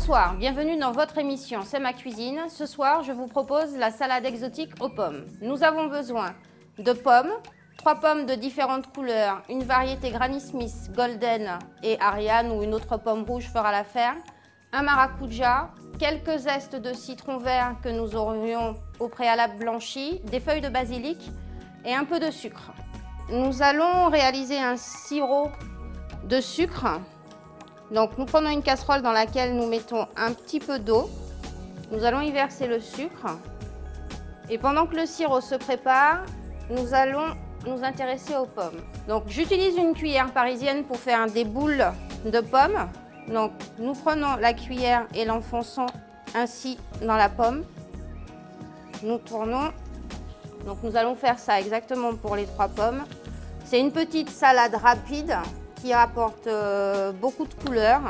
Bonsoir, bienvenue dans votre émission C'est ma cuisine. Ce soir, je vous propose la salade exotique aux pommes. Nous avons besoin de pommes, 3 pommes de différentes couleurs, une variété Granny Smith, Golden et Ariane ou une autre pomme rouge fera l'affaire, un maracuja, quelques zestes de citron vert que nous aurions au préalable blanchi, des feuilles de basilic et un peu de sucre. Nous allons réaliser un sirop de sucre. Donc nous prenons une casserole dans laquelle nous mettons un petit peu d'eau. Nous allons y verser le sucre. Et pendant que le sirop se prépare, nous allons nous intéresser aux pommes. Donc j'utilise une cuillère parisienne pour faire des boules de pommes. Donc nous prenons la cuillère et l'enfonçons ainsi dans la pomme. Nous tournons. Donc nous allons faire ça exactement pour les 3 pommes. C'est une petite salade rapide qui apporte beaucoup de couleurs.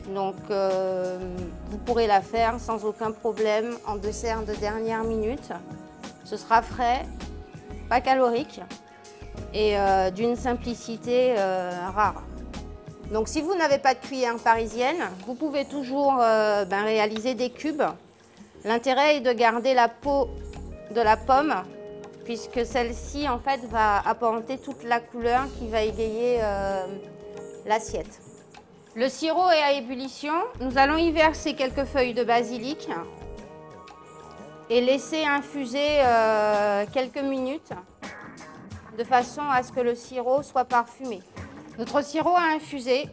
Donc vous pourrez la faire sans aucun problème en dessert de dernière minute. Ce sera frais, pas calorique et d'une simplicité rare. Donc si vous n'avez pas de cuillère parisienne, vous pouvez toujours réaliser des cubes. L'intérêt est de garder la peau de la pomme, puisque celle-ci en fait va apporter toute la couleur qui va égayer l'assiette. Le sirop est à ébullition. Nous allons y verser quelques feuilles de basilic et laisser infuser quelques minutes de façon à ce que le sirop soit parfumé. Notre sirop a infusé.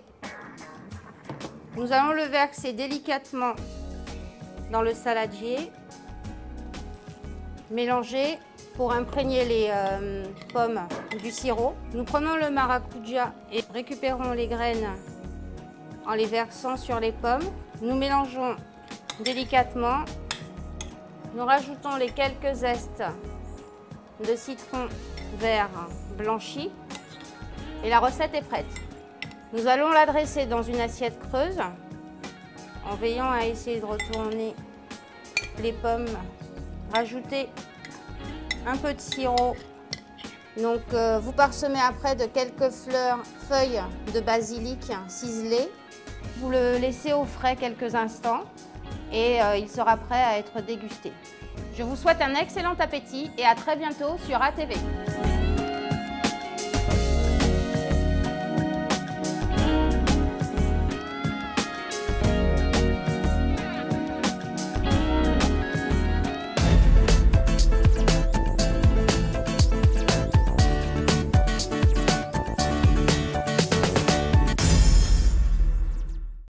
Nous allons le verser délicatement dans le saladier, mélanger pour imprégner les pommes du sirop. Nous prenons le maracuja et récupérons les graines en les versant sur les pommes. Nous mélangeons délicatement. Nous rajoutons les quelques zestes de citron vert blanchi et la recette est prête. Nous allons la dresser dans une assiette creuse en veillant à essayer de retourner les pommes, rajouter un peu de sirop. Donc vous parsemez après de quelques feuilles de basilic ciselées. Vous le laissez au frais quelques instants et il sera prêt à être dégusté. Je vous souhaite un excellent appétit et à très bientôt sur ATV.